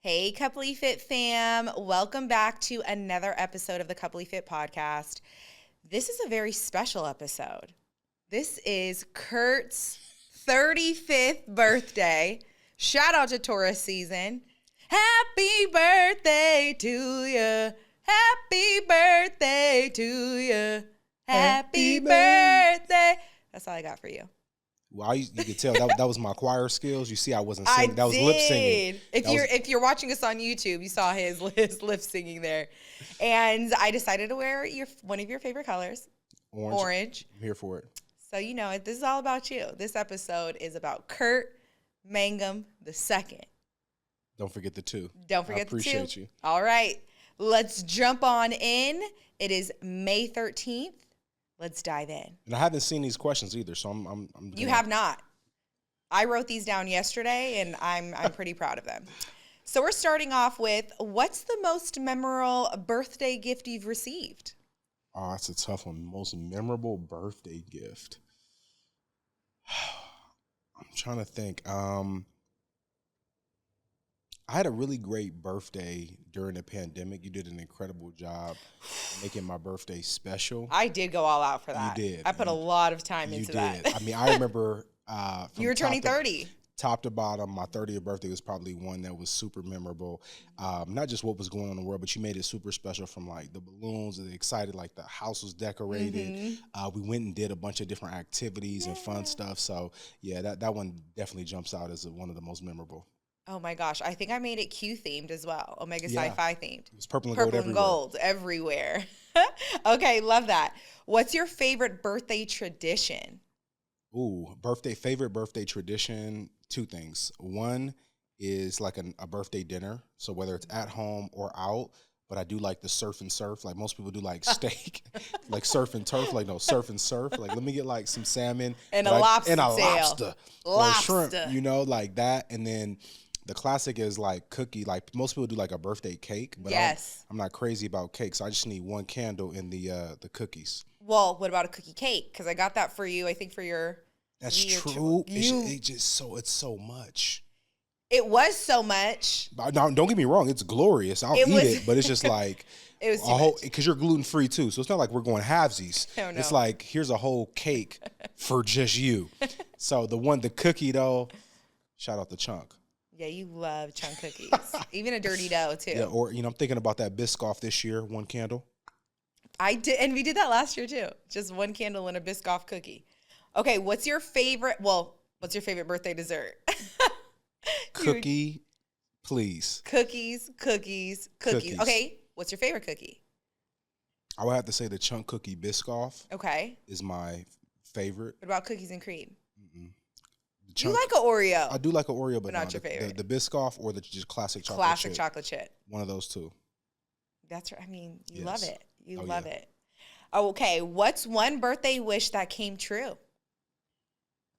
Hey, Coupley Fit fam. Welcome back to another episode of the Coupley Fit podcast. This is a very special episode. This is Kurt's 35th birthday. Shout out to Taurus season. Happy birthday to you. Happy birthday to you. Happy birthday. That's all I got for you. Well, you could tell that was my choir skills. You see, I wasn't singing. That was lip singing. If you're watching us on YouTube, you saw his lip singing there. And I decided to wear one of your favorite colors, orange. I'm here for it. So you know, this is all about you. This episode is about Kurt Mangum II. Don't forget the two. Don't forget the two. I appreciate you. All right, let's jump on in. It is May 13th. Let's dive in. And I haven't seen these questions either, so I'm You have not. I wrote these down yesterday, and I'm pretty proud of them. So we're starting off with, what's the most memorable birthday gift you've received? Oh, that's a tough one. Most memorable birthday gift. I'm trying to think. I had a really great birthday during the pandemic. You did an incredible job making my birthday special. I did go all out for that. You did. I put a lot of time into that. I mean, I remember you were turning 30. Top to bottom, my 30th birthday was probably one that was super memorable. Not just what was going on in the world, but you made it super special, from like the balloons, the excited, like the house was decorated. Mm-hmm. We went and did a bunch of different activities and fun stuff. So yeah, that one definitely jumps out as one of the most memorable. Oh my gosh, I think I made it Q themed as well, Omega Sci-Fi themed. It was purple and gold everywhere. Okay, love that. What's your favorite birthday tradition? Ooh, favorite birthday tradition, two things. One is like a birthday dinner. So whether it's at home or out, but I do like the surf and surf. Like most people do like steak, like surf and turf. Like no, surf and surf. Like let me get like some salmon. And a lobster or shrimp, you know, like that. And then the classic is like cookie. Like most people do like a birthday cake, but I'm not crazy about cakes. So I just need one candle in the cookies. Well, what about a cookie cake? Because I got that for you, I think for your... That's true. It's so much. It was so much. Now, don't get me wrong. It's glorious. I'll eat it, but it's just like... It was too much. Because you're gluten-free too. So it's not like we're going halvesies. Oh, no. It's like, here's a whole cake for just you. So the cookie though, shout out to Chunk. Yeah, you love chunk cookies. Even a dirty dough, too. Yeah, or, I'm thinking about that Biscoff this year, one candle. I did, and we did that last year, too. Just one candle and a Biscoff cookie. Okay, what's your favorite birthday dessert? Cookie, please. Cookies. Okay, what's your favorite cookie? I would have to say the Chunk Cookie Biscoff. Okay. Is my favorite. What about cookies and cream? Mm-mm. You like an Oreo. I do like an Oreo, but not your favorite. The Biscoff or the just classic chocolate chip. Classic chocolate chip. One of those two. That's right. I mean, you love it. You love it. Okay, what's one birthday wish that came true?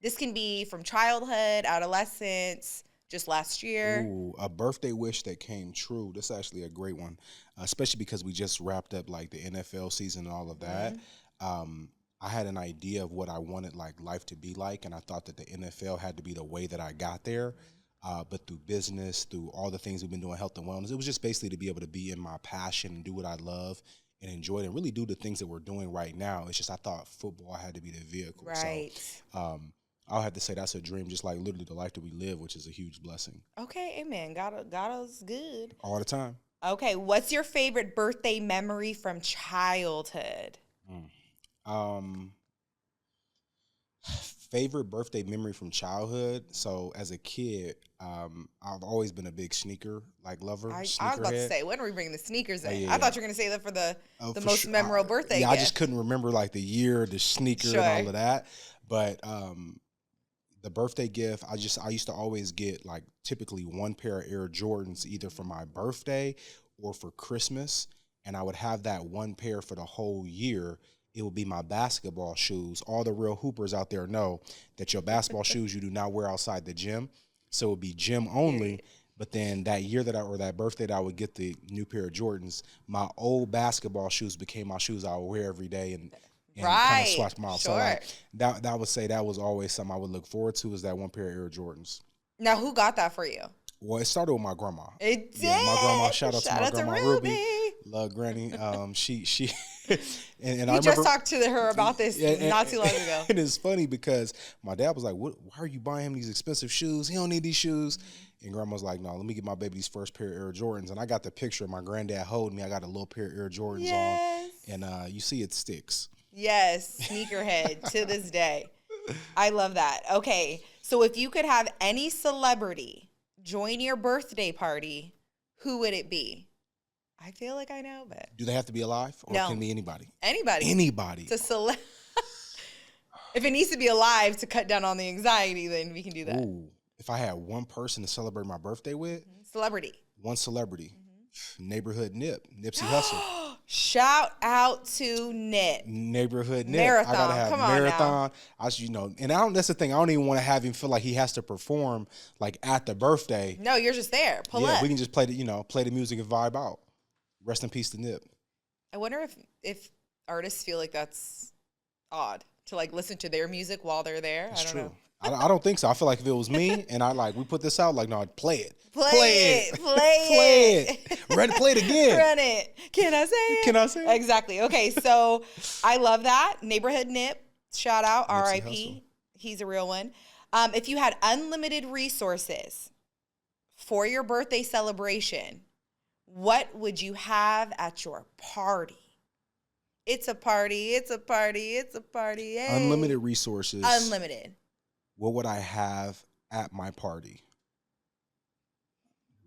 This can be from childhood, adolescence, just last year. Ooh, a birthday wish that came true. This is actually a great one, especially because we just wrapped up like the NFL season and all of that. Mm-hmm. I had an idea of what I wanted like life to be like, and I thought that the NFL had to be the way that I got there. But through business, through all the things we've been doing, health and wellness, it was just basically to be able to be in my passion and do what I love and enjoy it and really do the things that we're doing right now. It's just I thought football had to be the vehicle. Right. So I'll have to say that's a dream, just like literally the life that we live, which is a huge blessing. Okay, amen. God is good. All the time. Okay, what's your favorite birthday memory from childhood? Favorite birthday memory from childhood. So as a kid, I've always been a big sneaker lover. I was about to say, when are we bringing the sneakers in? Yeah. I thought you were going to say that for the most memorable birthday gift. I just couldn't remember like the year, the sneaker, and all of that. But the birthday gift, I used to always get like typically one pair of Air Jordans either for my birthday or for Christmas, and I would have that one pair for the whole year. It would be my basketball shoes. All the real hoopers out there know that your basketball shoes you do not wear outside the gym. So it would be gym only. But then that year that birthday that I would get the new pair of Jordans, my old basketball shoes became my shoes I would wear every day and kind of swatch them off. Sure. So that would say that was always something I would look forward to, is that one pair of Air Jordans. Now, who got that for you? Well, it started with my grandma. It did. Yeah, my grandma. Shout out to my grandma Ruby. Love Granny. She and we I just remember talked to her about this not too long ago. And it's funny because my dad was like, "Why are you buying him these expensive shoes? He don't need these shoes." And grandma's like, "No, let me get my baby these first pair of Air Jordans." And I got the picture of my granddad holding me. I got a little pair of Air Jordans on, and you see it sticks. Yes, sneakerhead to this day. I love that. Okay, so if you could have any celebrity join your birthday party, who would it be? I feel like I know, but do they have to be alive, or can it be anybody? Anybody. It's a if it needs to be alive to cut down on the anxiety, then we can do that. Ooh, if I had one person to celebrate my birthday with, one celebrity, neighborhood Nip, Nipsey Hussle. Shout out to Nip. Neighborhood Nip. Marathon. I gotta have Come Marathon. And that's the thing. I don't even want to have him feel like he has to perform like at the birthday. No, you're just there. Pull up. We can just play the music and vibe out. Rest in peace to Nip. I wonder if artists feel like that's odd to like listen to their music while they're there. It's I don't true. know. I don't think so. I feel like if it was me and we put this out, like, no, play it. Play it. Play it again. Run it. Can I say it? it? Exactly. Okay, so I love that. Neighborhood Nip. Shout out. R.I.P. He's a real one. If you had unlimited resources for your birthday celebration, what would you have at your party? It's a party. It's a party. It's a party. Hey. Unlimited resources. Unlimited. What would I have at my party?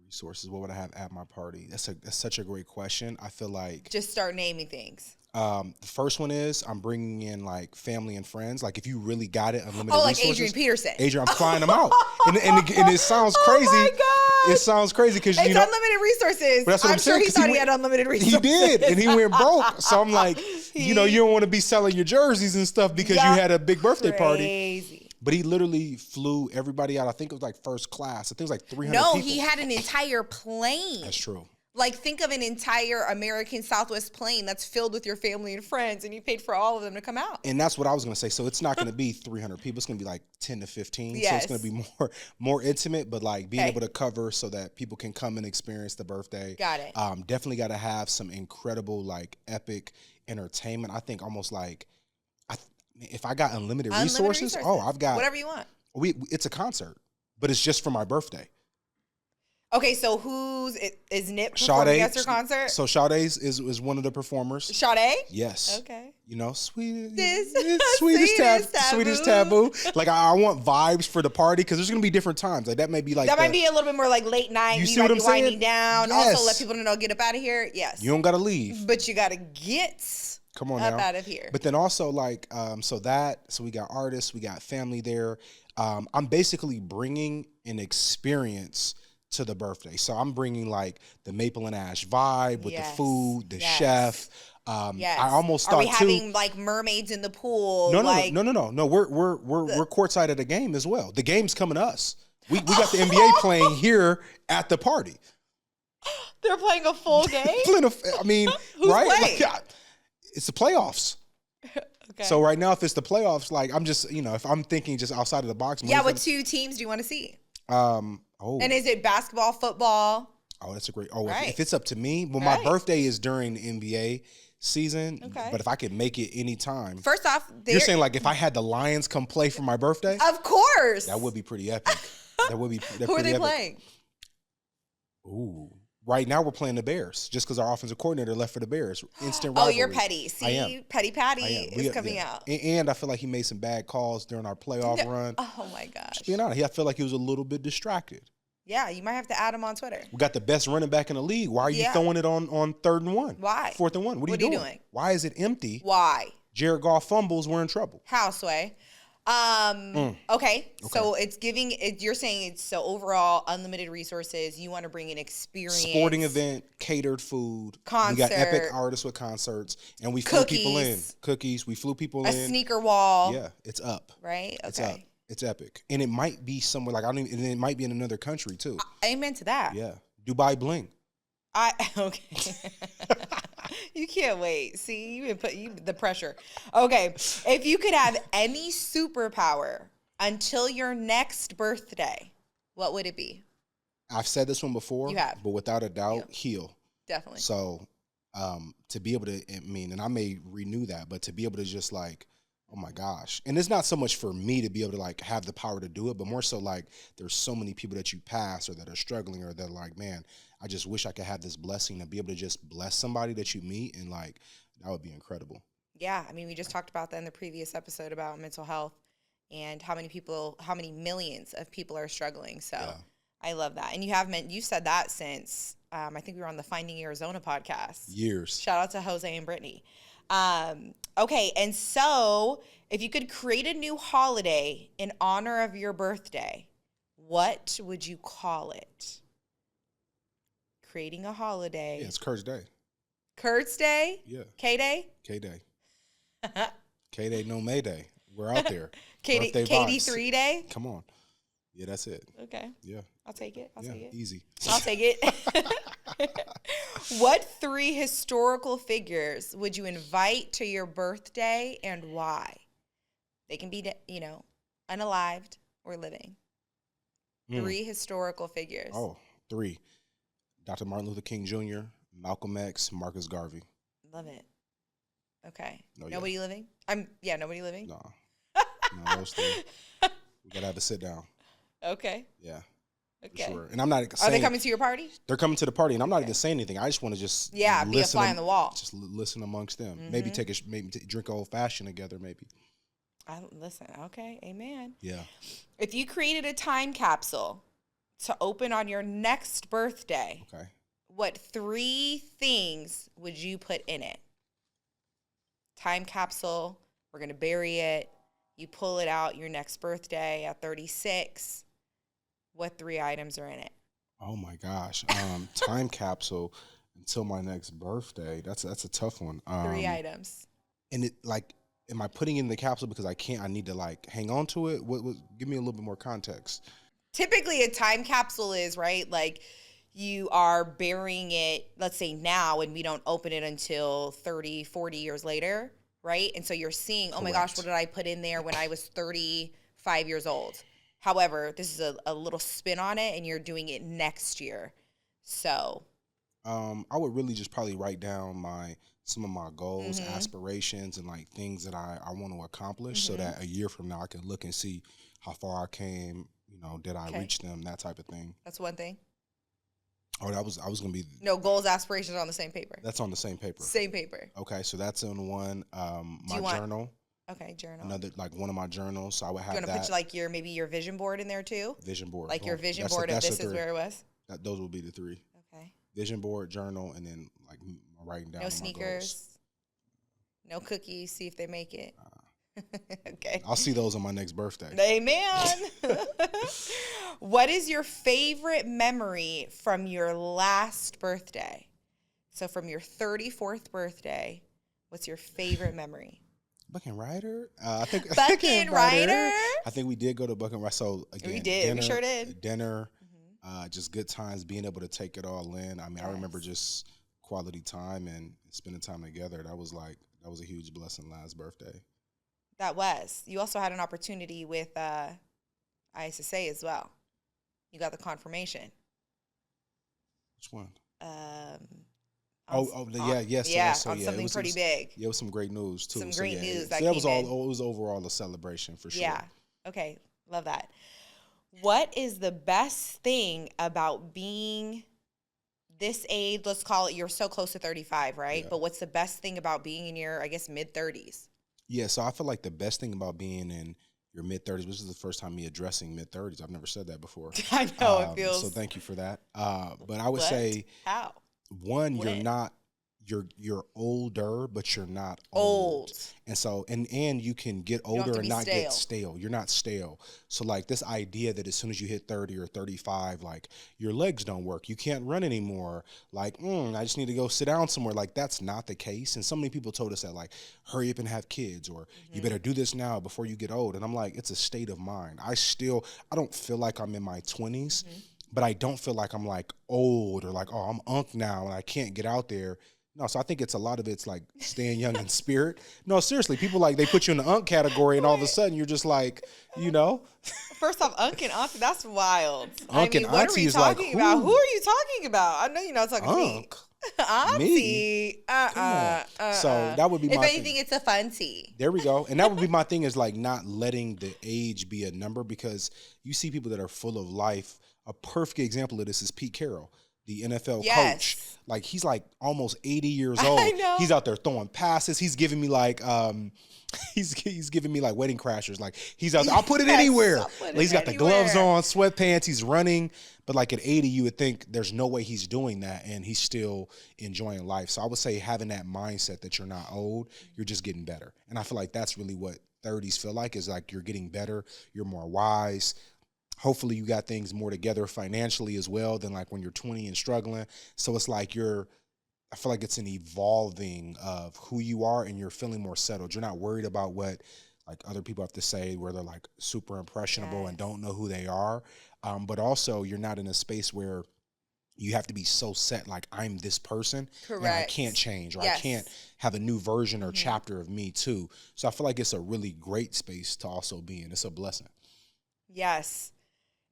Resources. What would I have at my party? That's such a great question. I feel like just start naming things. The first one is I'm bringing in like family and friends. Like if you really got it, unlimited like resources. Adrian Peterson. I'm flying them out, and it sounds crazy. Oh my God. It sounds crazy because unlimited resources. But that's what I'm sure saying, he thought he had unlimited resources. He did, and he went broke. So I'm like, you don't want to be selling your jerseys and stuff because you had a big birthday party. But he literally flew everybody out. I think it was like first class. I think it was like 300 people. No, he had an entire plane. That's true. Like, think of an entire American Southwest plane that's filled with your family and friends, and you paid for all of them to come out. And that's what I was going to say. So it's not going to be 300 people. It's going to be like 10 to 15. Yes. So it's going to be more intimate, but like being able to cover so that people can come and experience the birthday. Got it. Definitely got to have some incredible, like, epic entertainment. I think almost like, if I got unlimited resources, I've got whatever you want. It's a concert, but it's just for my birthday. Okay, so is Nip performing at your concert? So Sade's is one of the performers. Sade? Yes. Okay. Sweetest taboo. Like I want vibes for the party because there's gonna be different times. Like that may be like might be a little bit more like late night. You see what I'm saying? Winding down. Yes. Also let people know get up out of here. Yes. You don't gotta leave, but you gotta get come on up now. out of here. But then also like so we got artists, we got family there. I'm basically bringing an experience to the birthday. So I'm bringing like the Maple and Ash vibe with the food, the chef. I almost thought Are we having like mermaids in the pool? No. We're courtside at the game as well. The game's coming to us. We got the NBA playing here at the party. They're playing a full game? I mean, right? Playing? Like, it's the playoffs. Okay. So right now, if it's the playoffs, like I'm just, if I'm thinking just outside of the box. What two teams do you want to see? And is it basketball, football? Oh, that's a great. If it's up to me, my birthday is during the NBA season. Okay. But if I could make it any time. First off, you're saying like if I had the Lions come play for my birthday? Of course. That would be pretty epic. Who are they playing? Ooh. Right now we're playing the Bears just because our offensive coordinator left for the Bears. Instant rivalry. Oh, you're petty. See, I am. Petty Patty is coming out. And I feel like he made some bad calls during our playoff run. Oh, my gosh. Just being honest, I feel like he was a little bit distracted. Yeah, you might have to add him on Twitter. We got the best running back in the league. Why are you throwing it on 3rd and 1? Why? 4th and 1. What are you doing? Why is it empty? Why? Jared Goff fumbles. We're in trouble. How, Sway? Okay. So you're saying it's so overall unlimited resources. You want to bring an experience. Sporting event, catered food. Concert. We got epic artists with concerts. And we flew people in. Cookies. We flew people in. A sneaker wall. Yeah. It's up. Right? Okay. It's up. It's epic. And it might be somewhere like, it might be in another country too. Amen to that. Yeah. Dubai bling. Okay. You can't wait. See, you put the pressure. Okay. If you could have any superpower until your next birthday, what would it be? I've said this one before, You have. but without a doubt, heal. Definitely. So to be able to, I mean, and I may renew that, but to be able to just like, oh my gosh. And it's not so much for me to be able to like have the power to do it, but more so like there's so many people that you pass or that are struggling or that are like, man, I just wish I could have this blessing to be able to just bless somebody that you meet, and like that would be incredible. Yeah, I mean, we just talked about that in the previous episode about mental health and how many millions of people are struggling. So Yeah. I love that. And you said that since I think we were on the Finding Arizona podcast. Years. Shout out to Jose and Brittany. Okay, and so if you could create a new holiday in honor of your birthday, what would you call it? Creating a holiday. Yeah, it's Kurt's Day. Kurt's Day? Yeah. K-Day? K-Day. K-Day, no Mayday. We're out there. KD3 Day? Come on. Yeah, that's it. Okay. Yeah. I'll take it. I'll take it. Easy. I'll take it. What 3 historical figures would you invite to your birthday and why? They can be, unalived or living. 3 historical figures. Oh, 3. Dr. Martin Luther King Jr., Malcolm X, Marcus Garvey. Love it. Okay. Oh, nobody living? Nobody living? No. No, those 3. We got to have a sit down. Okay. Yeah. Okay. For sure. And I'm not saying, are they coming to your party? They're coming to the party, and I'm not even saying anything. I just want to just be a fly on the wall. Just listen amongst them. Maybe drink an old fashioned together. Maybe. Listen. Okay. Amen. Yeah. If you created a time capsule to open on your next birthday, okay, what 3 things would you put in it? Time capsule. We're gonna bury it. You pull it out your next birthday at 36. What 3 items are in it? Oh my gosh. Time capsule until my next birthday. That's a tough one. 3 items. And it like, am I putting it in the capsule because I need to like hang on to it? What give me a little bit more context. Typically a time capsule is, right, like you are burying it, let's say now, and we don't open it until 30, 40 years later, right? And so you're seeing, oh my gosh, what did I put in there when I was 35 years old? However, this is a little spin on it, and you're doing it next year. So I would really just probably write down some of my goals, aspirations, and like things that I want to accomplish, so that a year from now I can look and see how far I came. Did I reach them? That type of thing. That's one thing. Oh, I was gonna be no goals, aspirations on the same paper. That's on the same paper. Same paper. Okay, so that's on one. My journal. Okay, journal. Another like one of my journals. So I would have that. You want to put like your vision board in there too? Vision board. Like your vision board of this is where it was? Those would be the 3. Okay. Vision board, journal, and then like writing down no my sneakers. goals. No cookies. See if they make it. Okay. I'll see those on my next birthday. Amen. What is your favorite memory from your last birthday? So from your 34th birthday, what's your favorite memory? Buck and Ryder? I think Buck and Ryder? I think we did go to Buck and Ryder. So again, we did. We sure did. Dinner, just good times, being able to take it all in. I mean, I remember just quality time and spending time together. That was a huge blessing last birthday. That was. You also had an opportunity with ISSA as well. You got the confirmation. Which one? Yes. On something pretty big. Yeah, it was some great news too. Some great news. So that was all. It was overall a celebration for sure. Yeah. Okay. Love that. What is the best thing about being this age? Let's call it. You're so close to 35, right? Yeah. But what's the best thing about being in your, I guess, mid-30s? Yeah. So I feel like the best thing about being in your mid-30s, which is the first time me addressing mid-30s. I've never said that before. I know it feels. So thank you for that. But I would say, how? One, you're not. You're older, but you're not old. And so, and you can get older and not get stale. You're not stale. So like this idea that as soon as you hit 30 or 35, like your legs don't work. You can't run anymore. Like, I just need to go sit down somewhere. Like that's not the case. And so many people told us that like, hurry up and have kids, or you better do this now before you get old. And I'm like, it's a state of mind. I don't feel like I'm in my 20s, but I don't feel like I'm like old or like, oh, I'm unk now and I can't get out there. No, so I think it's a lot of it's like staying young in spirit. No, seriously, people like they put you in the unk category, and all of a sudden you're just like, you know, First off, Unk and Auntie, that's wild. unk and What are auntie we is like talking about? Who who? are you talking about? I know you're not talking to me. Unk, me? Auntie. Come on. So that would be If my anything, thing. it's a fun tea. There we go. And that would be my thing is like not letting the age be a number because you see people that are full of life. A perfect example of this is Pete Carroll, the NFL coach. Like he's like almost 80 years old. I know. He's out there throwing passes. He's giving me like he's giving me like wedding crashers. Like he's out there, I'll put it anywhere. Like, he's got the gloves on, sweatpants, he's running. But like at 80, you would think there's no way he's doing that and he's still enjoying life. So I would say having that mindset that you're not old, you're just getting better. And I feel like that's really what 30s feel like is like you're getting better, you're more wise. Hopefully you got things more together financially as well than like when you're 20 and struggling. So it's like I feel like it's an evolving of who you are and you're feeling more settled. You're not worried about what like other people have to say where they're like super impressionable and don't know who they are. But also you're not in a space where you have to be so set like I'm this person and I can't change or I can't have a new version or chapter of me too. So I feel like it's a really great space to also be in. It's a blessing. Yes.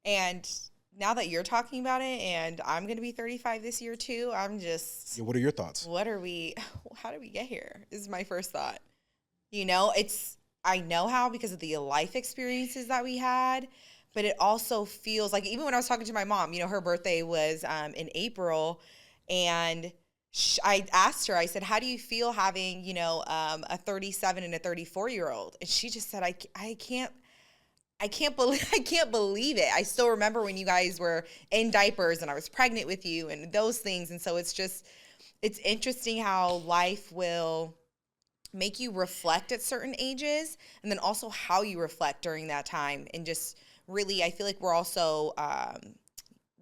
And now that you're talking about it and I'm going to be 35 this year too, I'm just... Yeah, what are your thoughts? How did we get here is my first thought. You know, I know how because of the life experiences that we had, but it also feels like even when I was talking to my mom, you know, her birthday was in April and I asked her, I said, how do you feel having, you know, a 37 and a 34-year-old? And she just said, I can't believe it. I still remember when you guys were in diapers and I was pregnant with you and those things. And so it's interesting how life will make you reflect at certain ages and then also how you reflect during that time. And just really, I feel like we're also,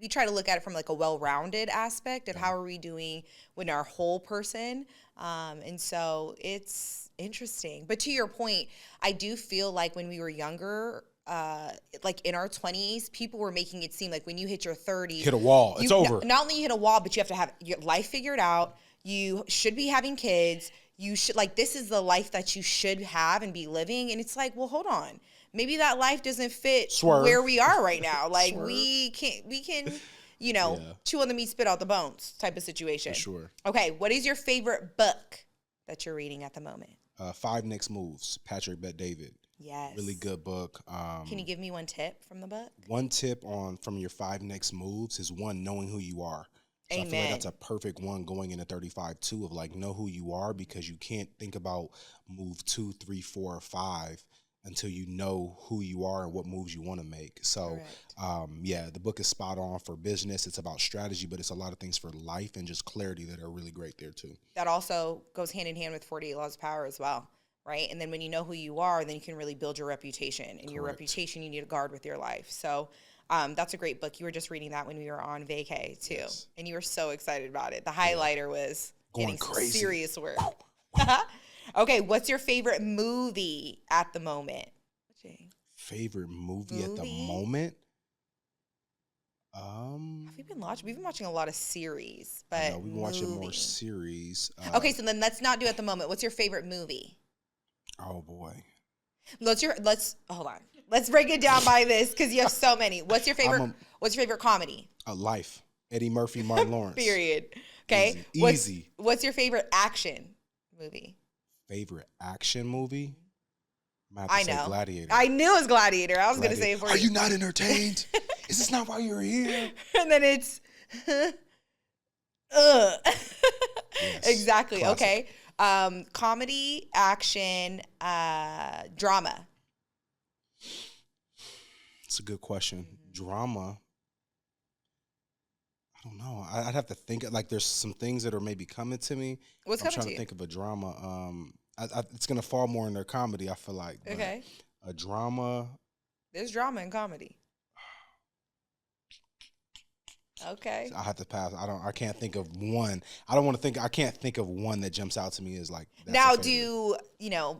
we try to look at it from like a well-rounded aspect of how are we doing with our whole person. And so it's interesting. But to your point, I do feel like when we were younger, like in our 20s, people were making it seem like when you hit your 30s, hit a wall, it's over. Not only you hit a wall, but you have to have your life figured out. You should be having kids. You should this is the life that you should have and be living. And it's like, well, hold on. Maybe that life doesn't fit where we are right now. Like we can, you know, chew on the meat, spit out the bones type of situation. For sure. Okay. What is your favorite book that you're reading at the moment? 5 Next Moves, Patrick Bet-David. Yes. Really good book. Can you give me one tip from the book? One tip from your 5 next moves is one, knowing who you are. So Amen. I feel like that's a perfect one going into 35 too of like know who you are because you can't think about move 2, 3, 4, or 5 until you know who you are and what moves you want to make. So the book is spot on for business. It's about strategy, but it's a lot of things for life and just clarity that are really great there too. That also goes hand in hand with 48 Laws of Power as well. Right. And then when you know who you are, then you can really build your reputation. And your reputation you need to guard with your life. So that's a great book. You were just reading that when we were on vacay too. Yes. And you were so excited about it. The highlighter was getting some serious work. Okay. What's your favorite movie at the moment? Favorite movie at the moment? We've been watching a lot of series, but we've been watching more series. Okay. So then let's not do at the moment. What's your favorite movie? Oh boy. Let's hold on. Let's break it down by this because you have so many. What's your favorite comedy? Life. Eddie Murphy, Martin Lawrence. Period. Okay. Easy. What's your favorite action movie? Favorite action movie? I know. Gladiator. I knew it was Gladiator. I was going to say it for you. Are you not entertained? Is this not why you're here? And then it's Yes. Exactly. Classic. Okay. Comedy, action, drama. It's a good question. Drama. I don't know. I'd have to think. Like, there's some things that are maybe coming to me. What's coming to you? I'm trying to think of a drama. It's gonna fall more in their comedy. I feel like. Okay. A drama. There's drama in comedy. Okay. I have to pass. I can't think of one. I can't think of one that jumps out to me as like. Now, do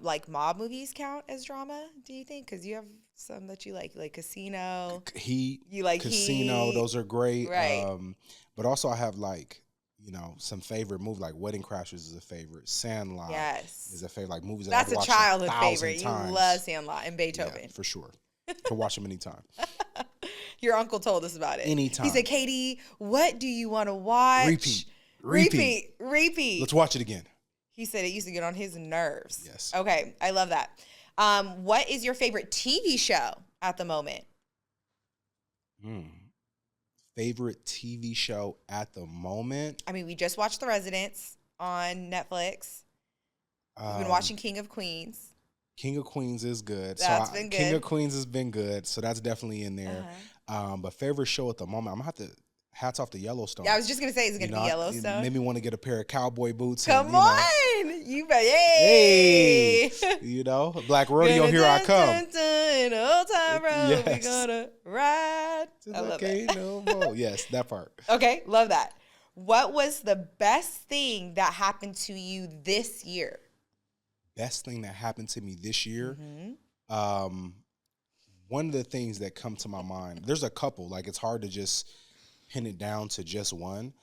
like mob movies count as drama? Do you think? Because you have some that you like Casino. Heat. You like Casino. Heat. Those are great. Right. But also I have like, some favorite movies like Wedding Crashers is a favorite. Sandlot Yes. is a favorite. Like movies that That's I've a watched childhood 1,000 favorite. You times. love Sandlot and Yeah, Beethoven. for sure. Can watch them anytime. Your uncle told us about it. Anytime. He said, Katie, what do you want to watch? Repeat. Repeat. Let's watch it again. He said it used to get on his nerves. Yes. Okay, I love that. What is your favorite TV show at the moment? Favorite TV show at the moment? I mean, we just watched The Residence on Netflix. We've been watching King of Queens. King of Queens is good. That's been good. King of Queens has been good, so that's definitely in there. But favorite show at the moment, I'm gonna have to hats off to Yellowstone. Yeah, I was just gonna say it's gonna be Yellowstone. It made me want to get a pair of cowboy boots. Come on, you bet. Hey, Black Rodeo, here I come. Old time road, Yes. we gonna ride. I love it. No more. Yes, that part. Okay, love that. What was the best thing that happened to you this year? Best thing that happened to me this year. One of the things that come to my mind, there's a couple. Like, it's hard to just pin it down to just one.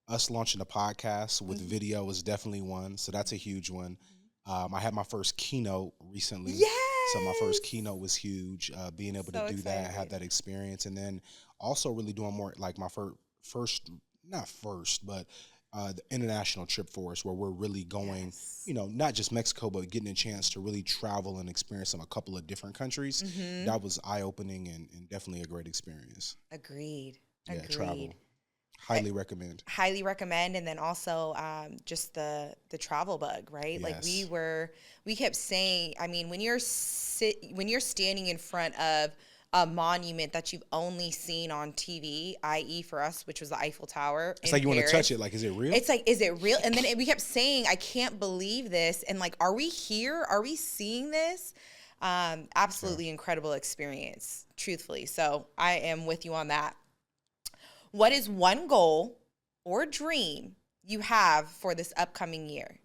Us launching a podcast with video is definitely one, so that's a huge one. I had my first keynote recently. Yes! So my first keynote was huge. Being able to do that, have that experience, and then also really doing more like my the international trip for us, where we're really going, not just Mexico, but getting a chance to really travel and experience a couple of different countries. That was eye-opening and definitely a great experience. Agreed. Travel. Highly recommend. Highly recommend. And then also just the travel bug, right? Yes. Like we kept saying, I mean, when you're standing in front of a monument that you've only seen on TV, i.e. for us, which was the Eiffel Tower. It's like you want to touch it. Like, is it real? It's like, is it real? And then we kept saying, I can't believe this. And like, are we here? Are we seeing this? Absolutely incredible experience, truthfully. So I am with you on that. What is one goal or dream you have for this upcoming year?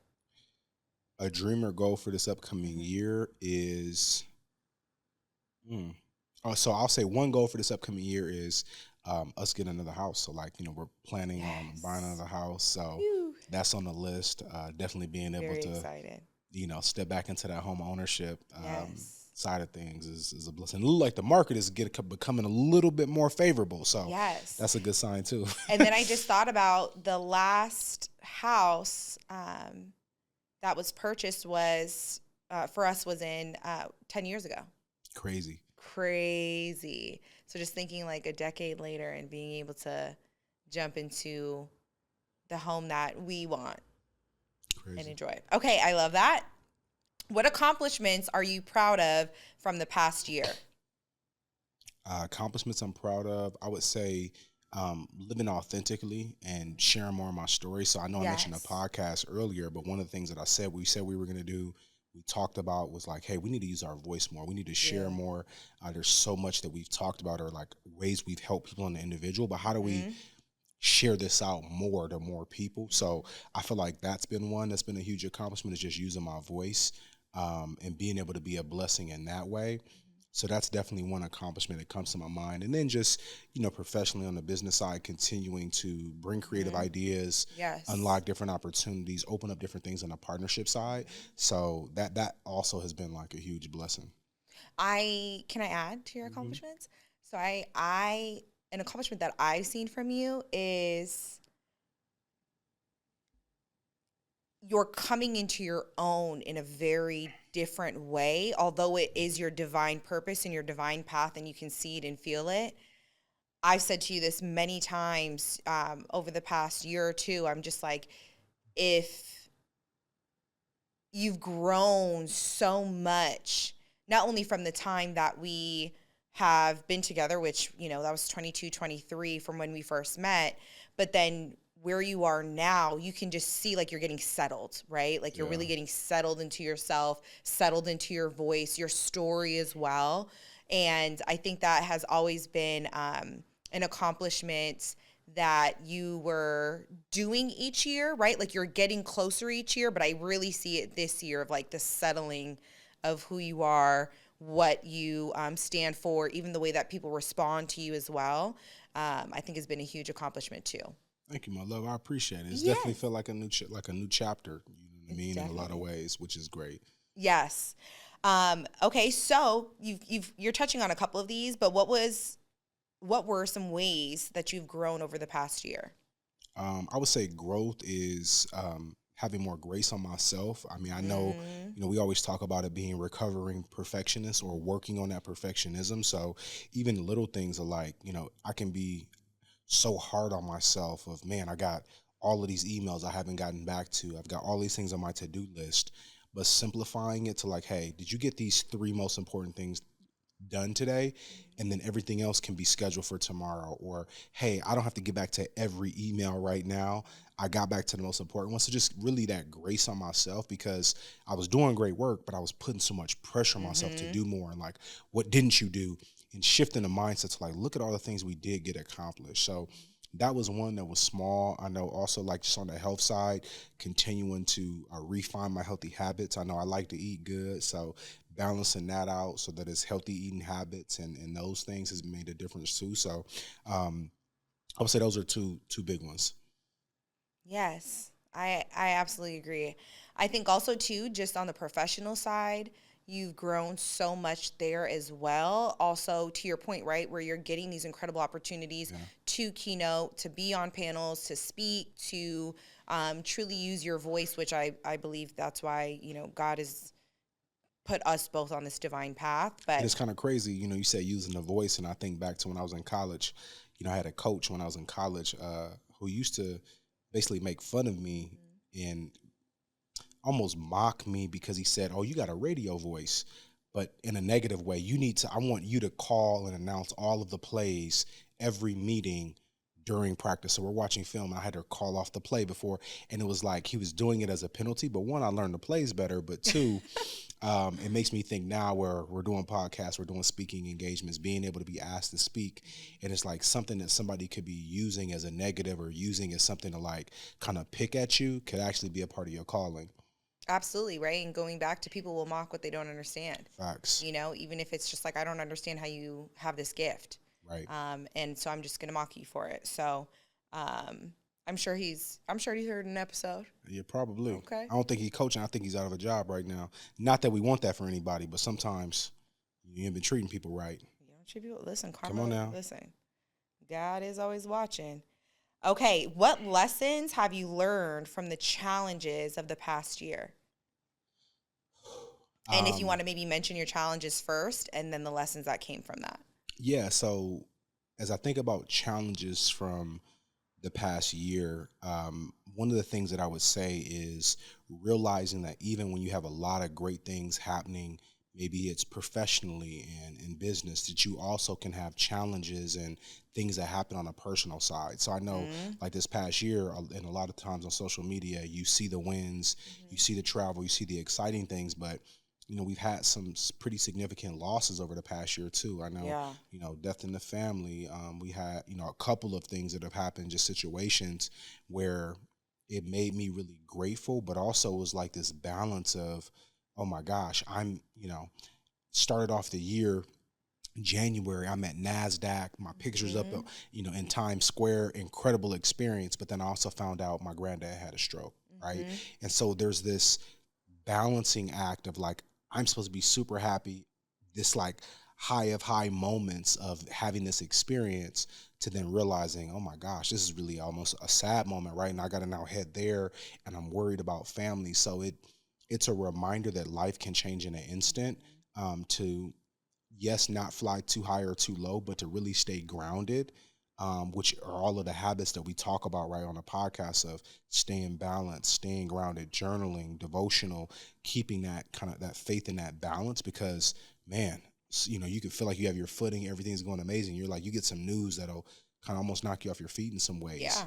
A dream or goal for this upcoming year is... so I'll say one goal for this upcoming year is us getting another house. So we're planning on buying another house. So that's on the list. Definitely being able to, excited. Step back into that home ownership side of things is a blessing. It looks like the market is becoming a little bit more favorable. So that's a good sign too. And then I just thought about the last house that was purchased was for us was in 10 years ago. Crazy. So just thinking like a decade later and being able to jump into the home that we want and enjoy. Okay, I love that. What accomplishments are you proud of from the past year? Accomplishments I'm proud of, I would say living authentically and sharing more of my story. So I know I mentioned a podcast earlier, but one of the things that we said we were going to do, we talked about was like, hey, we need to use our voice more. We need to share more. There's so much that we've talked about, or like ways we've helped people on the individual, but how do we share this out more to more people? So I feel like that's been one that's been a huge accomplishment, is just using my voice and being able to be a blessing in that way. So that's definitely one accomplishment that comes to my mind. And then just, professionally on the business side, continuing to bring creative ideas, unlock different opportunities, open up different things on the partnership side. So that also has been like a huge blessing. Can I add to your accomplishments? So an accomplishment that I've seen from you is you're coming into your own in a very different way, although it is your divine purpose and your divine path and you can see it and feel it. I've said to you this many times over the past year or two. I'm just like, if you've grown so much, not only from the time that we have been together, which, that was 22, 23 from when we first met, but then where you are now, you can just see like you're getting settled, right? Like you're really getting settled into yourself, settled into your voice, your story as well. And I think that has always been an accomplishment that you were doing each year, right? Like you're getting closer each year, but I really see it this year of like the settling of who you are, what you stand for, even the way that people respond to you as well. I think has been a huge accomplishment too. Thank you, my love. I appreciate it. It's definitely Yes. feel like a new chapter. You know what I mean? In a lot of Definitely. ways, which is great. Yes. Okay, so you're touching on a couple of these, but what were some ways that you've grown over the past year? I would say growth is having more grace on myself. I mean, I know, Mm, we always talk about it being recovering perfectionist or working on that perfectionism. So even little things are like, I can be so hard on myself of, man, I got all of these emails I haven't gotten back to. I've got all these things on my to-do list, but simplifying it to like, hey, did you get these three most important things done today, and then everything else can be scheduled for tomorrow? Or hey, I don't have to get back to every email right now, I got back to the most important ones. So just really that grace on myself, because I was doing great work, but I was putting so much pressure on myself to mm-hmm. do more, and like, what didn't you do, and shifting the mindset to like, look at all the things we did get accomplished. So that was one that was small. I know also, like, just on the health side, continuing to refine my healthy habits. I know I like to eat good, so balancing that out so that it's healthy eating habits, and those things has made a difference too. So um, I would say those are two big ones. Yes, I absolutely agree. I think also too, just on the professional side, you've grown so much there as well. Also, to your point, right, where you're getting these incredible opportunities Yeah. to keynote, to be on panels, to speak, to truly use your voice, which I believe that's why, God has put us both on this divine path. And But it's kind of crazy, you say using the voice, and I think back to when I was in college. I had a coach when I was in college who used to basically make fun of me and almost mock me because he said, "Oh, you got a radio voice," but in a negative way. I want you to call and announce all of the plays every meeting during practice. So we're watching film, and I had to call off the play before, and it was like he was doing it as a penalty. But one, I learned the plays better, but two, it makes me think now where we're doing podcasts, we're doing speaking engagements, being able to be asked to speak. And it's like something that somebody could be using as a negative or using as something to like kind of pick at you could actually be a part of your calling. absolutely, right? And going back to people will mock what they don't understand. Facts. Even if it's just like, I don't understand how you have this gift. Right. And so I'm just going to mock you for it. So I'm sure he heard an episode. Yeah, probably. Okay. I don't think he's coaching. I think he's out of a job right now. Not that we want that for anybody, but sometimes you ain't been treating people right. You don't treat people, listen, Come on karma, now. listen, God is always watching. Okay. What lessons have you learned from the challenges of the past year? And if you Um, want to maybe mention your challenges first and then the lessons that came from that. yeah, so as I think about challenges from the past year, one of the things that I would say is realizing that even when you have a lot of great things happening, maybe it's professionally and in business, that you also can have challenges and things that happen on a personal side. So I know, Mm-hmm. like this past year, and a lot of times on social media, you see the wins, you see the travel, you see the exciting things, but we've had some pretty significant losses over the past year too. I know, Yeah. death in the family. We had, a couple of things that have happened, just situations where it made me really grateful, but also was like this balance of, oh my gosh, started off the year January, I'm at NASDAQ, my pictures up, Mm-hmm. in Times Square, incredible experience. But then I also found out my granddad had a stroke, right? Mm-hmm. And so there's this balancing act of like, I'm supposed to be super happy, this like high of high moments of having this experience, to then realizing, oh my gosh, this is really almost a sad moment, right? And I got to now head there, and I'm worried about family. So it's a reminder that life can change in an instant. To yes, not fly too high or too low, but to really stay grounded, which are all of the habits that we talk about right on the podcast of staying balanced, staying grounded, journaling, devotional, keeping that kind of that faith in that balance. Because man, you can feel like you have your footing, everything's going amazing. You're like, you get some news that'll kind of almost knock you off your feet in some ways. Yeah.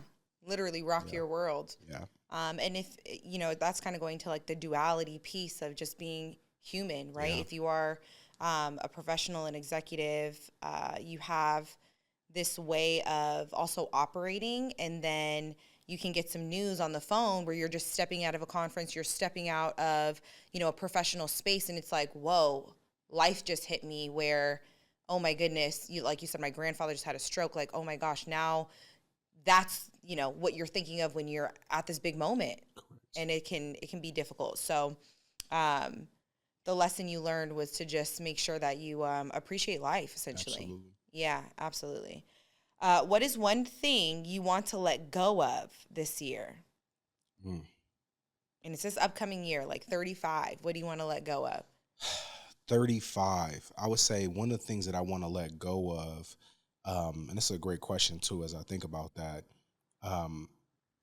Literally rock Yeah, your world. yeah, And if, that's kind of going to like the duality piece of just being human, right? yeah. If you are a professional and executive, you have this way of also operating, and then you can get some news on the phone where you're just stepping out of a conference, you're stepping out of, a professional space, and it's like, whoa, life just hit me where, oh my goodness, like you said, my grandfather just had a stroke. Like, oh my gosh, now that's, what you're thinking of when you're at this big moment. Correct. And it can be difficult. So the lesson you learned was to just make sure that you appreciate life, essentially. Absolutely. Yeah, absolutely. What is one thing you want to let go of this year? Mm. And it's this upcoming year, like 35. What do you want to let go of? 35. I would say one of the things that I want to let go of, and this is a great question too, as I think about that.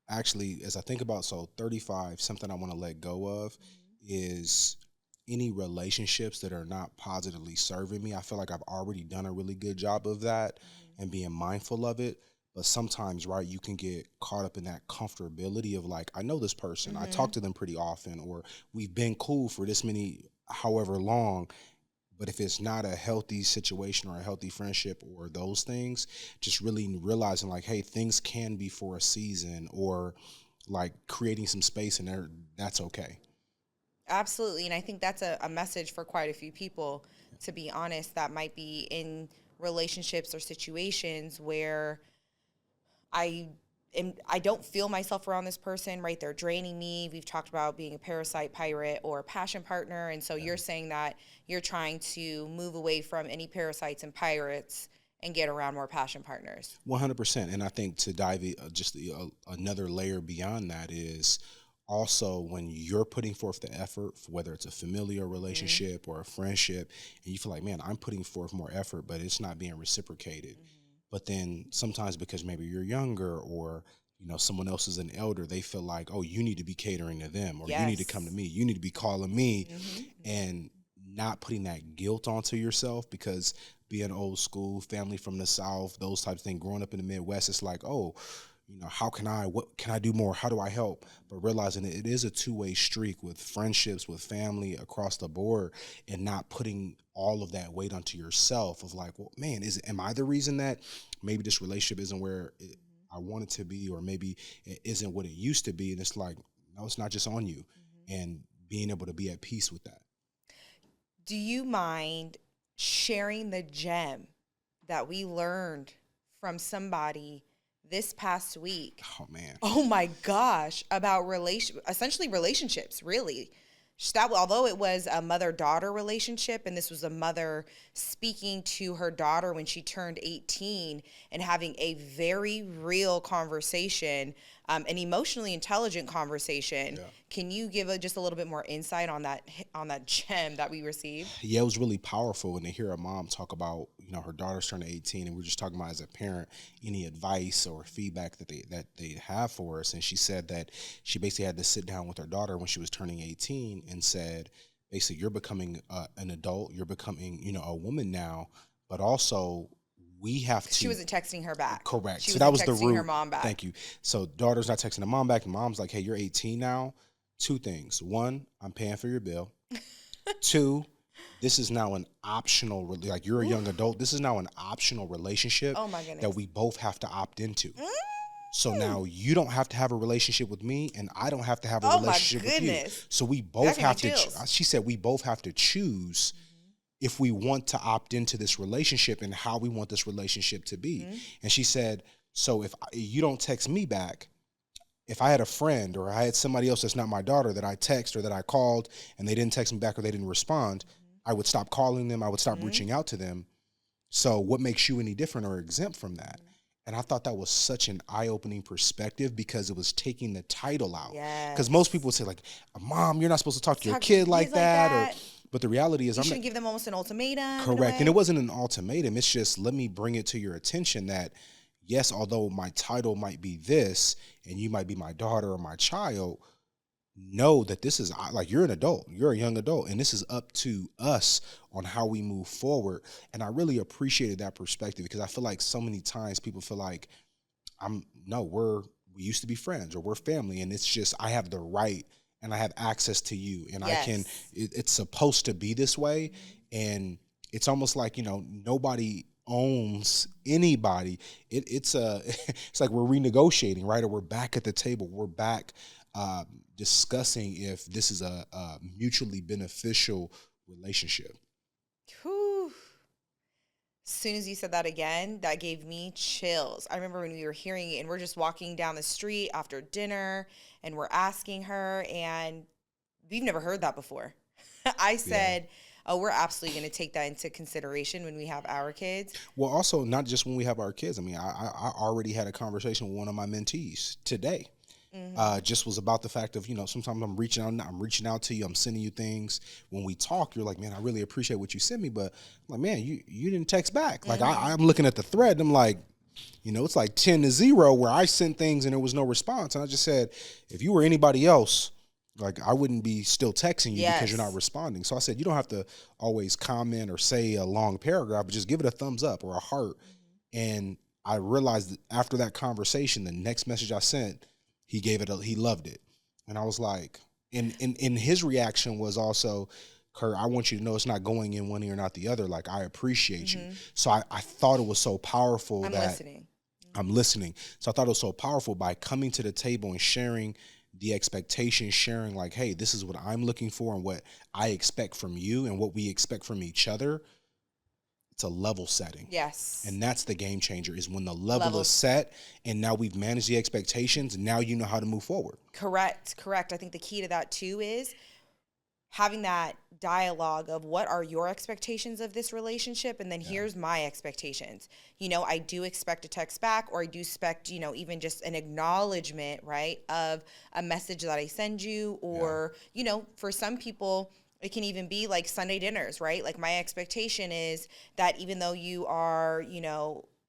Actually, as I think about, so 35, something I want to let go of is any relationships that are not positively serving me. I feel like I've already done a really good job of that and being mindful of it. But sometimes, right, you can get caught up in that comfortability of like, I know this person, I talk to them pretty often, or we've been cool for this many, however long. But if it's not a healthy situation or a healthy friendship or those things, just really realizing like, hey, things can be for a season, or like creating some space in there, that's okay. Absolutely. And I think that's a message for quite a few people, to be honest, that might be in relationships or situations where I don't feel myself around this person, right? They're draining me. We've talked about being a parasite, pirate, or a passion partner. And so you're saying that you're trying to move away from any parasites and pirates and get around more passion partners. 100%. And I think to dive another layer beyond that is also when you're putting forth the effort, whether it's a familial relationship or a friendship, and you feel like, man, I'm putting forth more effort, but it's not being reciprocated. But then sometimes because maybe you're younger, or someone else is an elder, they feel like, oh, you need to be catering to them, or you need to come to me, you need to be calling me, and not putting that guilt onto yourself, because being old school, family from the South, those types of things, growing up in the Midwest, it's like, oh, what can I do more? How do I help? But realizing it is a two-way streak with friendships, with family across the board, and not putting all of that weight onto yourself of like, well, man, am I the reason that maybe this relationship isn't where I want it to be, or maybe it isn't what it used to be? And it's like, no, it's not just on you. And being able to be at peace with that. Do you mind sharing the gem that we learned from somebody this past week? Oh man. Oh my gosh, about essentially relationships, really. That, although it was a mother-daughter relationship, and this was a mother speaking to her daughter when she turned 18 and having a very real conversation, an emotionally intelligent conversation. Yeah. Can you give just a little bit more insight on that gem that we received? Yeah, it was really powerful. And to hear a mom talk about, her daughter's turning 18, and we're just talking about, as a parent, any advice or feedback that they have for us. And she said that she basically had to sit down with her daughter when she was turning 18 and said, basically, you're becoming an adult, you're becoming, a woman now, but also we have to. She wasn't texting her back. Correct. She so that was the root. Her mom back. Thank you. So daughter's not texting the mom back. The mom's like, hey, you're 18 now. Two things. One, I'm paying for your bill. Two, this is now an optional, like you're a young adult. This is now an optional relationship that we both have to opt into. So now you don't have to have a relationship with me, and I don't have to have a relationship with you. So we both have to, she said, we both have to choose if we want to opt into this relationship and how we want this relationship to be. And she said, so if you don't text me back, if I had a friend or I had somebody else that's not my daughter that I text or that I called and they didn't text me back or they didn't respond, I would stop calling them. I would stop reaching out to them. So what makes you any different or exempt from that? And I thought that was such an eye-opening perspective, because it was taking the title out. Because most people would say, like, Mom, you're not supposed to talk to your kid like that. But the reality is, you shouldn't give them almost an ultimatum. Correct. And it wasn't an ultimatum. It's just, let me bring it to your attention that, yes, although my title might be this and you might be my daughter or my child, know that this is, like, you're an adult, you're a young adult, and this is up to us on how we move forward. And I really appreciated that perspective, because I feel like so many times people feel like we used to be friends or we're family, and it's just, I have the right and I have access to you, and I can, it's supposed to be this way. And it's almost like, nobody owns anybody. It's like we're renegotiating, right? Or we're back at the table. We're back discussing if this is a mutually beneficial relationship. Whew. As soon as you said that again, that gave me chills. I remember when we were hearing it and we're just walking down the street after dinner and we're asking her, and we've never heard that before. I Yeah. said, oh, we're absolutely going to take that into consideration when we have our kids. Well, also not just when we have our kids. I mean, I already had a conversation with one of my mentees today. Just was about the fact of, sometimes I'm reaching out to you, I'm sending you things. When we talk, you're like, man, I really appreciate what you sent me, but I'm like, man, you didn't text back. Like I'm looking at the thread and I'm like, it's like 10-0 where I sent things and there was no response. And I just said, if you were anybody else, like I wouldn't be still texting you because you're not responding. So I said, you don't have to always comment or say a long paragraph, but just give it a thumbs up or a heart. And I realized that after that conversation, the next message I sent, he loved it. And I was like, and his reaction was also, Kurt, I want you to know it's not going in one ear, not the other. Like, I appreciate you. So I thought it was so powerful I'm listening. So I thought it was so powerful by coming to the table and sharing the expectations, sharing like, hey, this is what I'm looking for and what I expect from you and what we expect from each other. It's a level setting. Yes. And that's the game changer, is when the level is set and now we've managed the expectations, now you know how to move forward. Correct. I think the key to that too is having that dialogue of what are your expectations of this relationship, and then here's my expectations. I do expect a text back, or I do expect, even just an acknowledgement, right, of a message that I send you, or, for some people, it can even be like Sunday dinners, right? Like my expectation is that even though you are,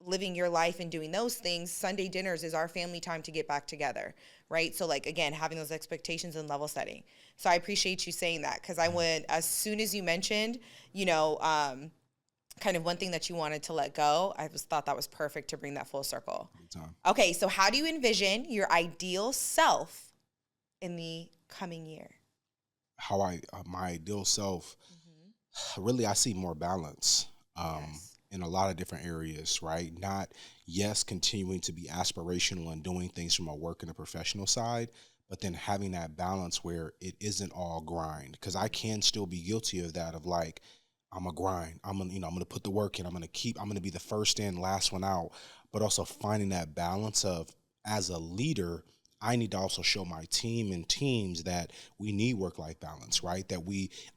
living your life and doing those things, Sunday dinners is our family time to get back together, right? So like, again, having those expectations and level setting. So I appreciate you saying that, because I went, as soon as you mentioned, kind of one thing that you wanted to let go, I just thought that was perfect to bring that full circle. Okay, so how do you envision your ideal self in the coming year? My ideal self, really, I see more balance. In a lot of different areas, right? Not, continuing to be aspirational and doing things from a work and a professional side, but then having that balance where it isn't all grind. Because I can still be guilty of that, of like, I'm a grind. I'm gonna put the work in. I'm gonna be the first in, last one out. But also finding that balance of, as a leader, I need to also show my team and teams that we need work-life balance, right? That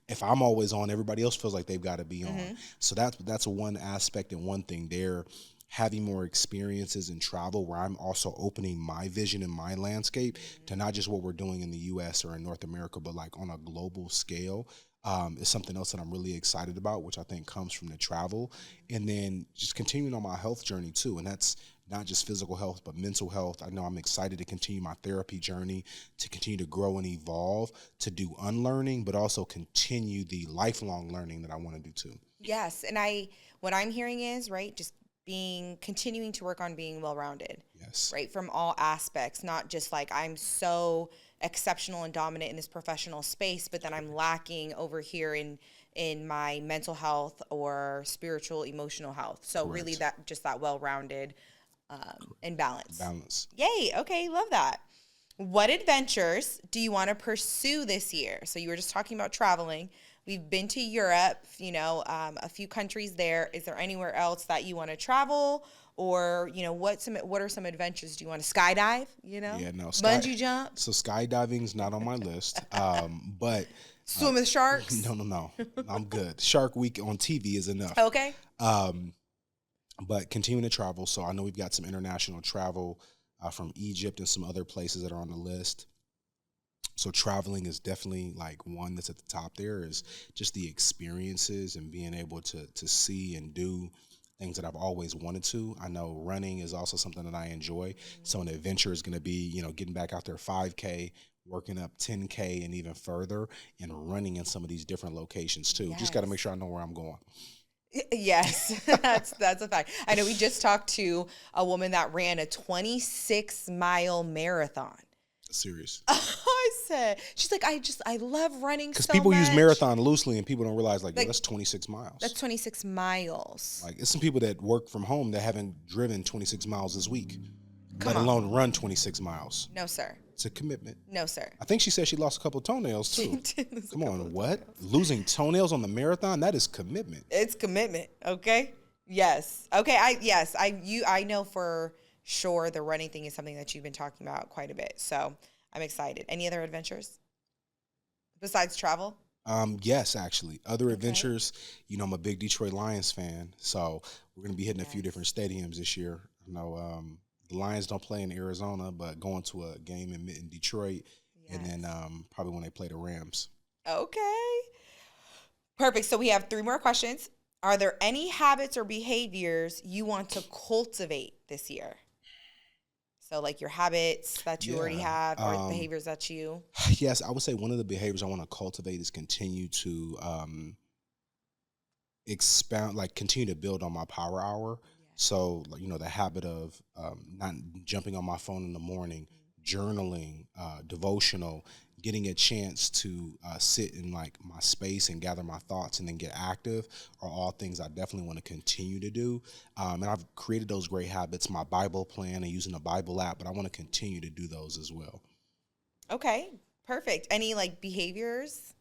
if I'm always on, everybody else feels like they've got to be on. So that's one aspect and one thing there. Having more experiences in travel where I'm also opening my vision and my landscape to not just what we're doing in the U.S. or in North America, but like on a global scale. Is something else that I'm really excited about, which I think comes from the travel. And then just continuing on my health journey too. And that's not just physical health, but mental health. I know I'm excited to continue my therapy journey, to continue to grow and evolve, to do unlearning, but also continue the lifelong learning that I want to do too. Yes. And what I'm hearing is, right, just continuing to work on being well-rounded. Yes. Right. From all aspects, not just like I'm so exceptional and dominant in this professional space, but then I'm lacking over here in my mental health or spiritual, emotional health. So Correct. Really that well-rounded and balance. Balance. Yay. Okay. Love that. What adventures do you want to pursue this year? So you were just talking about traveling. We've been to Europe, a few countries there. Is there anywhere else that you want to travel? Or, what are some adventures? Do you want to skydive, Yeah, no. Bungee jump? So skydiving's not on my list. But swim with sharks? No. I'm good. Shark Week on TV is enough. Okay. But continuing to travel. So I know we've got some international travel from Egypt and some other places that are on the list. So traveling is definitely like one that's at the top there, is just the experiences and being able to see and do things that I've always wanted to. I know running is also something that I enjoy. So an adventure is going to be, getting back out there 5K, working up 10K and even further, and running in some of these different locations too. Yes. Just got to make sure I know where I'm going. Yes, that's a fact. I know we just talked to a woman that ran a 26-mile marathon. Serious. I said, she's like, I love running so much. Because people use marathon loosely and people don't realize, like, that's 26 miles. That's 26 miles. Like, it's some people that work from home that haven't driven 26 miles this week, let alone run 26 miles. No, sir. It's a commitment. No, sir. I think she said she lost a couple of toenails, too. Come on, what? Losing toenails on the marathon? That is commitment. It's commitment, okay? Yes. Okay. I know for sure the running thing is something that you've been talking about quite a bit. So I'm excited. Any other adventures besides travel? Yes, actually. Other Okay. adventures, I'm a big Detroit Lions fan, so we're going to be hitting a few different Yes. stadiums this year. I know the Lions don't play in Arizona, but going to a game in Detroit, and then Yes. probably when they play the Rams. Okay. Perfect. So we have three more questions. Are there any habits or behaviors you want to cultivate this year? So like your habits that you already Yeah. have or behaviors that you. Yes, I would say one of the behaviors I want to cultivate is continue to expound, like continue to build on my power hour. So, like, the habit of not jumping on my phone in the morning, journaling, devotional, getting a chance to sit in like my space and gather my thoughts and then get active are all things I definitely want to continue to do. And I've created those great habits, my Bible plan and using the Bible app, but I want to continue to do those as well. Okay. Perfect. Any like behaviors?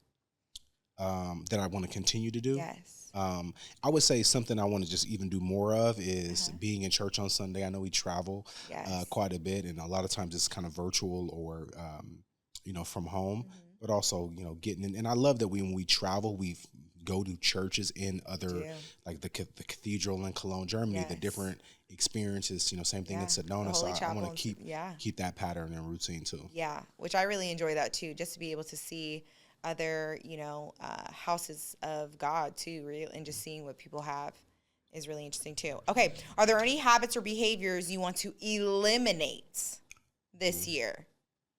That I want to continue to do. Yes. Um, I would say something I want to just even do more of is Uh-huh. being in church on Sunday. I know we travel Yes. quite a bit, and a lot of times it's kind of virtual or from home. Mm-hmm. But also, getting in. And I love that when we travel, we go to churches in We other, do. like the cathedral in Cologne, Germany, the Yes. different experiences. Same thing in Yeah. The Sedona. So Holy I want Chapel. to Yeah. keep that pattern and routine too. Yeah. Which I really enjoy that too, just to be able to see other, houses of God too, real, and just seeing what people have is really interesting too. Okay. Are there any habits or behaviors you want to eliminate this year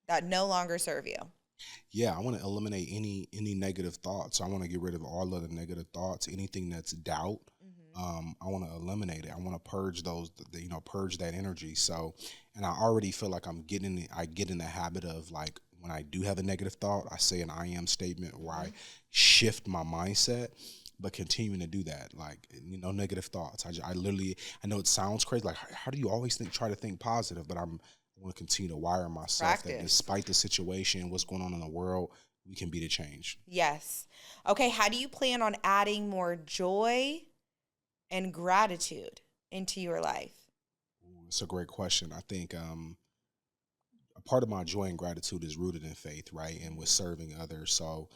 that no longer serve you? Yeah, I want to eliminate any negative thoughts. I want to get rid of all of the negative thoughts. Anything that's doubt, Mm-hmm. I want to eliminate it. I want to purge those, purge that energy. So, and I already feel like I get in the habit of like when I do have a negative thought, I say an I am statement where I Mm-hmm. shift my mindset. But continuing to do that, like negative thoughts. I literally, I know it sounds crazy. Like, how do you always try to think positive? But I want to continue to wire myself that Practice. despite the situation, what's going on in the world, we can be the change. Yes. Okay. How do you plan on adding more joy and gratitude into your life? Ooh, it's a great question. I think a part of my joy and gratitude is rooted in faith, right? And with serving others. So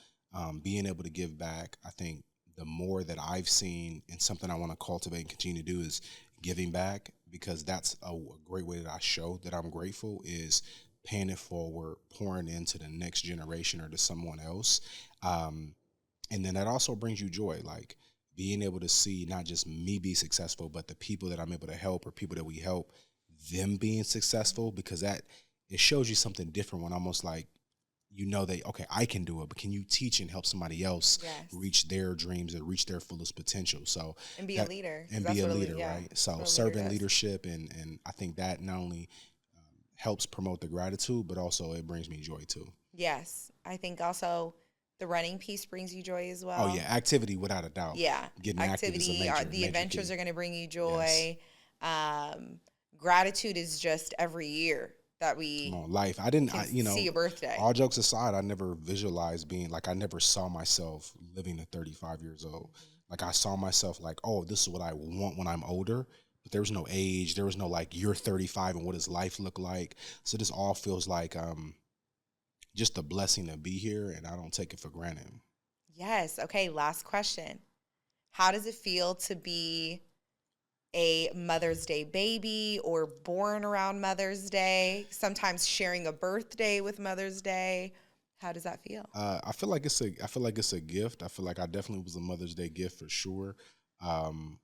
being able to give back, I think the more that I've seen and something I want to cultivate and continue to do is giving back because that's a great way that I show that I'm grateful is paying it forward, pouring into the next generation or to someone else. Um, and then that also brings you joy, like being able to see not just me be successful, but the people that I'm able to help or people that we help them being successful because that it shows you something different when almost like that okay I can do it but can you teach and help somebody else Yes. reach their dreams and reach their fullest potential so And be a that leader. Because and that's be a what leader yeah, right that's so what a leader serving does. leadership and I think that not only helps promote the gratitude but also it brings me joy too. Yes. I think also the running piece brings you joy as Oh well. yeah, activity without a doubt. Yeah. Getting active is a Activity, major the major adventures key. are going to bring you Yes. joy. Um, Gratitude is just every year that Come we on, life. I didn't, can see a birthday. all jokes aside, I never visualized being like, I never saw myself living to 35 years old. Like, I saw myself like, oh, this is what I want when I'm older. But there was no age. There was no like, you're 35 and what does life look like? So this all feels like just a blessing to be here. And I don't take it for granted. Yes. Okay. Last question. How does it feel to be a Mother's Day baby or born around Mother's Day? Sometimes sharing a birthday with Mother's Day. How does that feel? I feel like it's a gift. I feel like I definitely was a Mother's Day gift for sure. Um,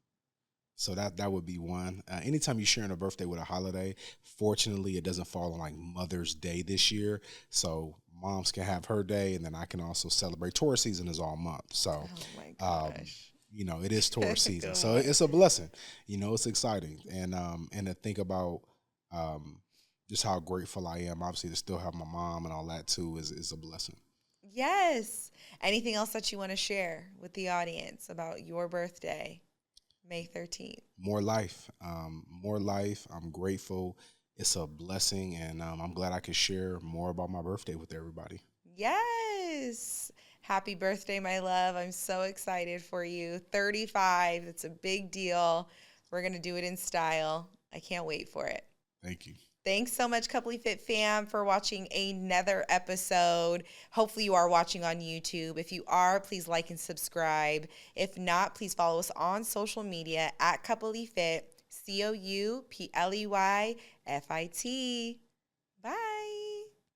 So that would be one. Anytime you're sharing a birthday with a holiday, fortunately, it doesn't fall on like Mother's Day this year. So moms can have her day, and then I can also celebrate. Taurus season is all month, so Oh my um, gosh. it is Taurus season. Come So on. it's a blessing. It's exciting, and to think about um, just how grateful I am. Obviously, to still have my mom and all that too is a blessing. Yes. Anything else that you want to share with the audience about your birthday, May 13th? More life, more life. I'm grateful. It's a blessing, and I'm glad I could share more about my birthday with everybody. Yes. Happy birthday, my love. I'm so excited for you. 35. It's a big deal. We're going to do it in style. I can't wait for it. Thank you. Thanks so much, Coupley Fit fam, for watching another episode. Hopefully you are watching on YouTube. If you are, please like and subscribe. If not, please follow us on social media at Coupley Fit, COUPLEYFIT. Bye.